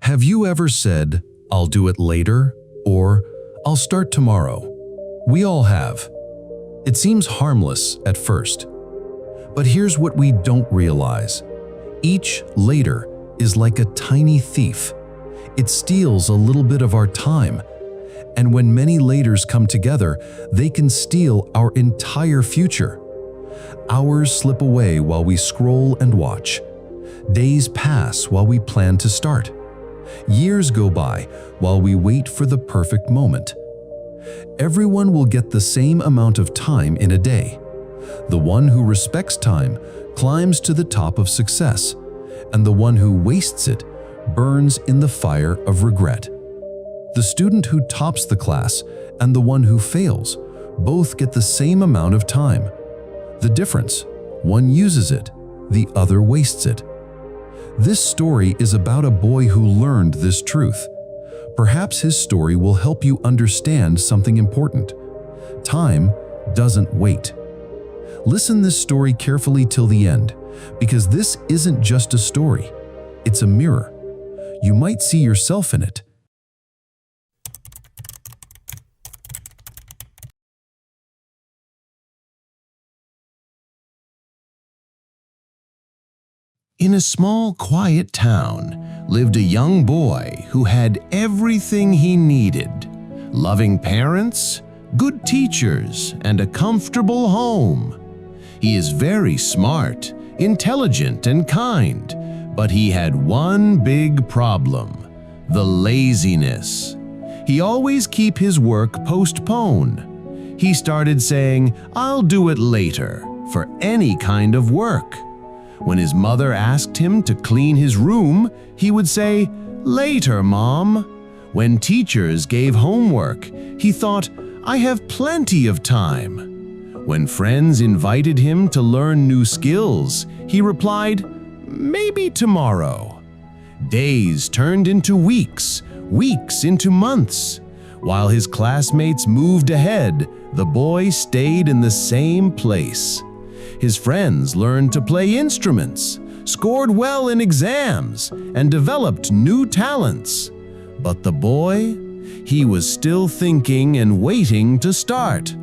Have you ever said, "I'll do it later," or "I'll start tomorrow"? We all have. It seems harmless at first. But here's what we don't realize. Each later is like a tiny thief. It steals a little bit of our time. And when many laters come together, they can steal our entire future. Hours slip away while we scroll and watch. Days pass while we plan to start. Years go by while we wait for the perfect moment. Everyone will get the same amount of time in a day. The one who respects time climbs to the top of success, and the one who wastes it burns in the fire of regret. The student who tops the class and the one who fails both get the same amount of time. The difference, one uses it, the other wastes it. This story is about a boy who learned this truth. Perhaps his story will help you understand something important. Time doesn't wait. Listen this story carefully till the end, because this isn't just a story, it's a mirror. You might see yourself in it. In a small, quiet town lived a young boy who had everything he needed: loving parents, good teachers, and a comfortable home. He is very smart, intelligent, and kind, but he had one big problem: the laziness. He always kept his work postponed. He started saying, "I'll do it later," for any kind of work. When his mother asked him to clean his room, he would say, "Later, Mom." When teachers gave homework, he thought, "I have plenty of time." When friends invited him to learn new skills, he replied, "Maybe tomorrow." Days turned into weeks, weeks into months. While his classmates moved ahead, the boy stayed in the same place. His friends learned to play instruments, scored well in exams, and developed new talents. But the boy, he was still thinking and waiting to start.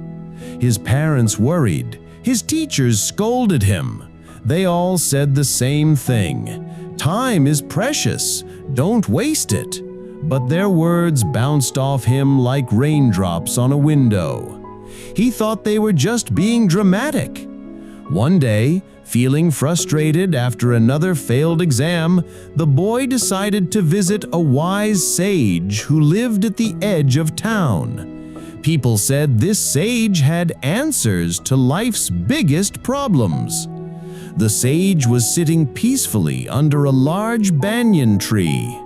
His parents worried. His teachers scolded him. They all said the same thing: "Time is precious, don't waste it." But their words bounced off him like raindrops on a window. He thought they were just being dramatic. One day, feeling frustrated after another failed exam, the boy decided to visit a wise sage who lived at the edge of town. People said this sage had answers to life's biggest problems. The sage was sitting peacefully under a large banyan tree.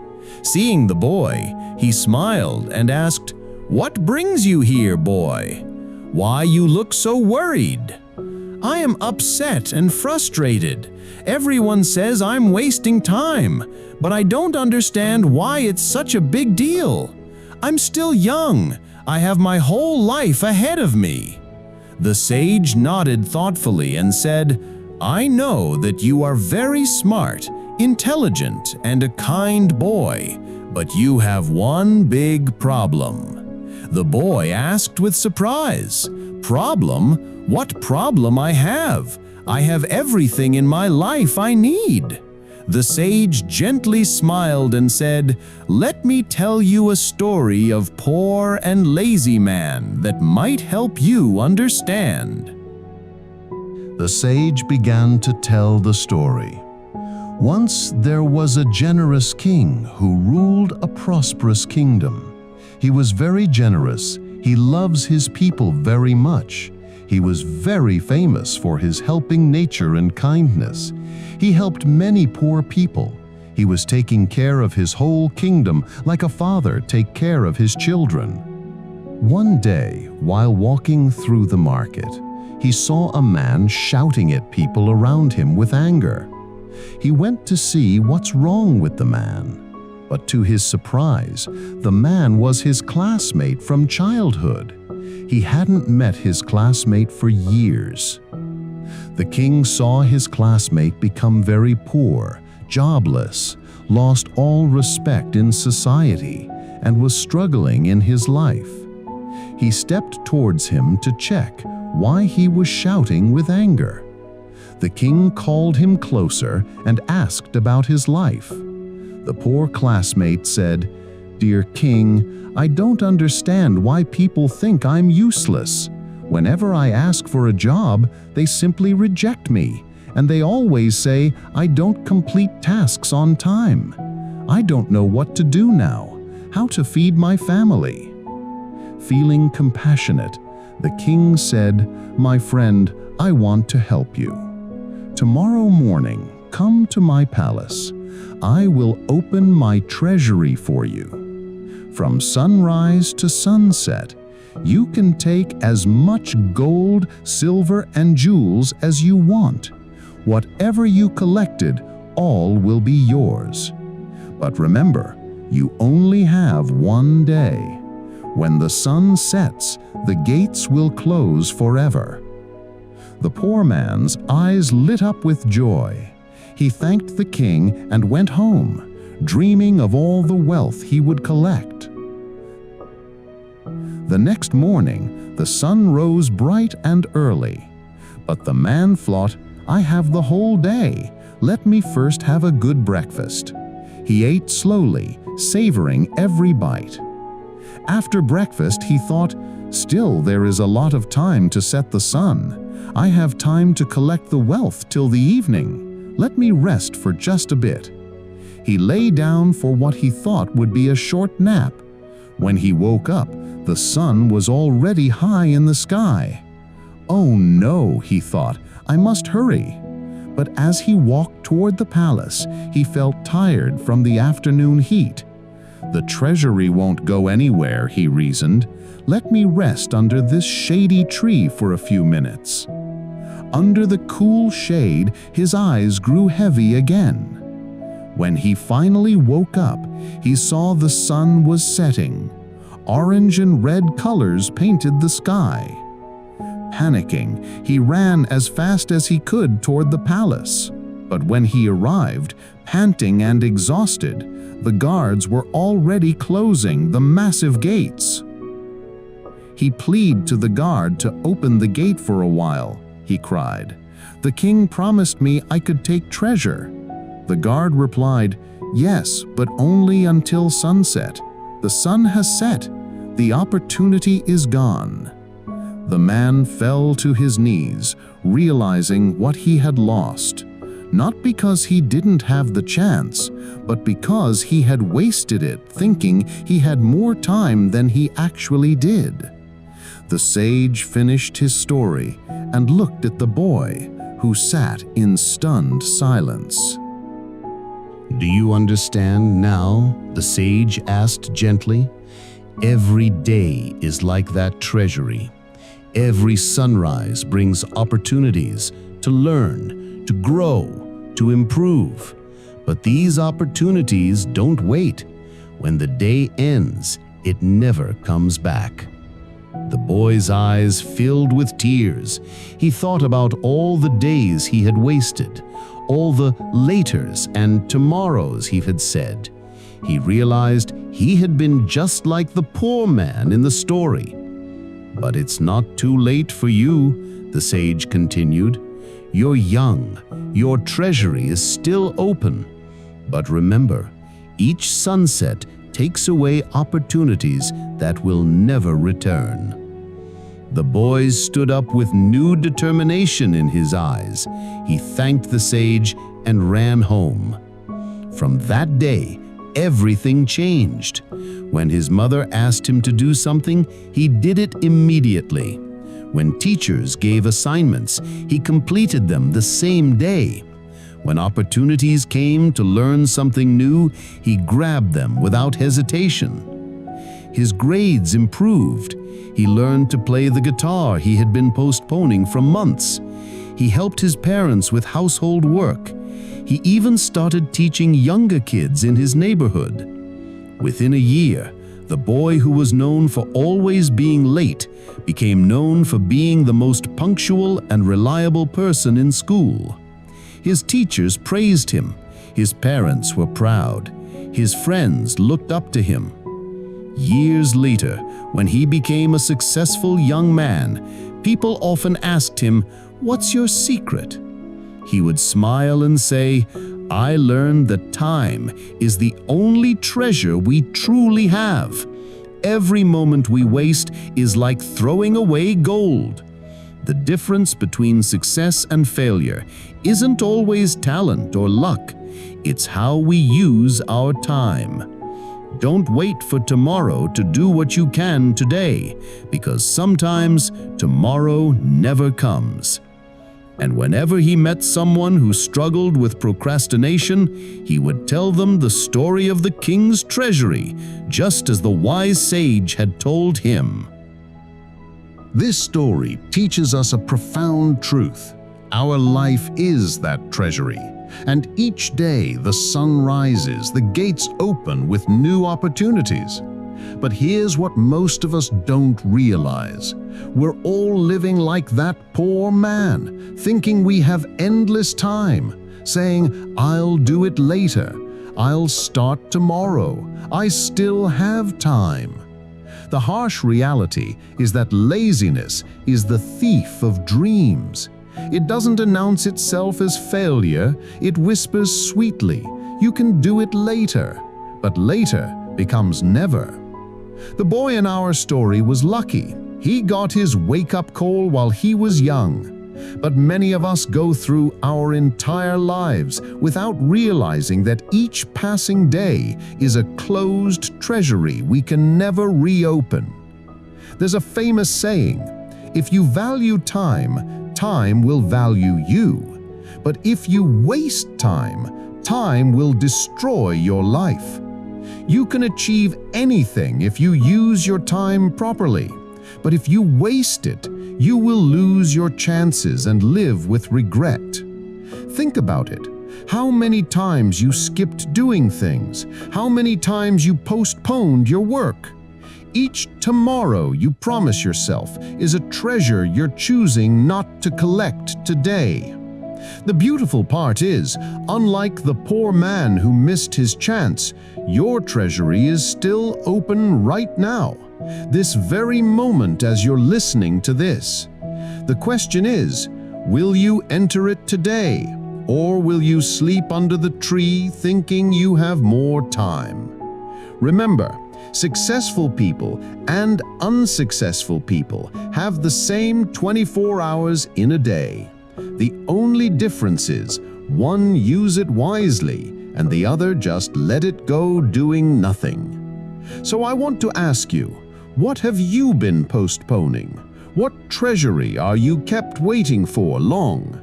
Seeing the boy, he smiled and asked, "What brings you here, boy? Why you look so worried?" "I am upset and frustrated. Everyone says I'm wasting time, but I don't understand why it's such a big deal. I'm still young. I have my whole life ahead of me." The sage nodded thoughtfully and said, "I know that you are very smart, intelligent, and a kind boy, but you have one big problem." The boy asked with surprise, "Problem? What problem I have? I have everything in my life I need." The sage gently smiled and said, "Let me tell you a story of poor and lazy man that might help you understand." The sage began to tell the story. Once there was a generous king who ruled a prosperous kingdom. He was very generous. He loves his people very much. He was very famous for his helping nature and kindness. He helped many poor people. He was taking care of his whole kingdom like a father takes care of his children. One day, while walking through the market, he saw a man shouting at people around him with anger. He went to see what's wrong with the man. But to his surprise, the man was his classmate from childhood. He hadn't met his classmate for years. The king saw his classmate become very poor, jobless, lost all respect in society, and was struggling in his life. He stepped towards him to check why he was shouting with anger. The king called him closer and asked about his life. The poor classmate said, "Dear king, I don't understand why people think I'm useless. Whenever I ask for a job, they simply reject me, and they always say I don't complete tasks on time. I don't know what to do now, how to feed my family." Feeling compassionate, the king said, "My friend, I want to help you. Tomorrow morning, come to my palace. I will open my treasury for you. From sunrise to sunset, you can take as much gold, silver, and jewels as you want. Whatever you collected, all will be yours. But remember, you only have one day. When the sun sets, the gates will close forever." The poor man's eyes lit up with joy. He thanked the king and went home, dreaming of all the wealth he would collect. The next morning, the sun rose bright and early. But the man thought, "I have the whole day. Let me first have a good breakfast." He ate slowly, savoring every bite. After breakfast, he thought, "Still, there is a lot of time to set the sun. I have time to collect the wealth till the evening. Let me rest for just a bit." He lay down for what he thought would be a short nap. When he woke up, the sun was already high in the sky. "Oh no," he thought, "I must hurry." But as he walked toward the palace, he felt tired from the afternoon heat. "The treasury won't go anywhere," he reasoned. "Let me rest under this shady tree for a few minutes." Under the cool shade, his eyes grew heavy again. When he finally woke up, he saw the sun was setting. Orange and red colors painted the sky. Panicking, he ran as fast as he could toward the palace. But when he arrived, panting and exhausted, the guards were already closing the massive gates. He pleaded to the guard to open the gate for a while. He cried, "The king promised me I could take treasure." The guard replied, "Yes, but only until sunset. The sun has set. The opportunity is gone." The man fell to his knees, realizing what he had lost. Not because he didn't have the chance, but because he had wasted it thinking he had more time than he actually did. The sage finished his story and looked at the boy, who sat in stunned silence. "Do you understand now?" the sage asked gently. "Every day is like that treasury. Every sunrise brings opportunities to learn, to grow, to improve. But these opportunities don't wait. When the day ends, it never comes back." The boy's eyes filled with tears. He thought about all the days he had wasted, all the laters and tomorrows he had said. He realized he had been just like the poor man in the story. "But it's not too late for you," the sage continued. "You're young. Your treasury is still open. But remember, each sunset takes away opportunities that will never return." The boy stood up with new determination in his eyes. He thanked the sage and ran home. From that day, everything changed. When his mother asked him to do something, he did it immediately. When teachers gave assignments, he completed them the same day. When opportunities came to learn something new, he grabbed them without hesitation. His grades improved. He learned to play the guitar he had been postponing for months. He helped his parents with household work. He even started teaching younger kids in his neighborhood. Within a year, the boy who was known for always being late became known for being the most punctual and reliable person in school. His teachers praised him. His parents were proud. His friends looked up to him. Years later, when he became a successful young man, people often asked him, "What's your secret?" He would smile and say, "I learned that time is the only treasure we truly have. Every moment we waste is like throwing away gold." The difference between success and failure isn't always talent or luck. It's how we use our time. Don't wait for tomorrow to do what you can today, because sometimes tomorrow never comes. And whenever he met someone who struggled with procrastination, he would tell them the story of the king's treasury, just as the wise sage had told him. This story teaches us a profound truth. Our life is that treasury, and each day the sun rises, the gates open with new opportunities. But here's what most of us don't realize. We're all living like that poor man, thinking we have endless time, saying, "I'll do it later, I'll start tomorrow, I still have time." The harsh reality is that laziness is the thief of dreams. It doesn't announce itself as failure, it whispers sweetly, "You can do it later," but later becomes never. The boy in our story was lucky. He got his wake-up call while he was young. But many of us go through our entire lives without realizing that each passing day is a closed treasury we can never reopen. There's a famous saying, "If you value time, time will value you. But if you waste time, time will destroy your life." You can achieve anything if you use your time properly. But if you waste it, you will lose your chances and live with regret. Think about it. How many times you skipped doing things? How many times you postponed your work? Each tomorrow you promise yourself is a treasure you're choosing not to collect today. The beautiful part is, unlike the poor man who missed his chance, your treasury is still open right now, this very moment as you're listening to this. The question is, will you enter it today, or will you sleep under the tree thinking you have more time? Remember, successful people and unsuccessful people have the same 24 hours in a day. The only difference is, one use it wisely and the other just let it go doing nothing. So I want to ask you, what have you been postponing? What treasury are you kept waiting for long?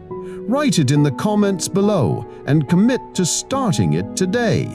Write it in the comments below and commit to starting it today.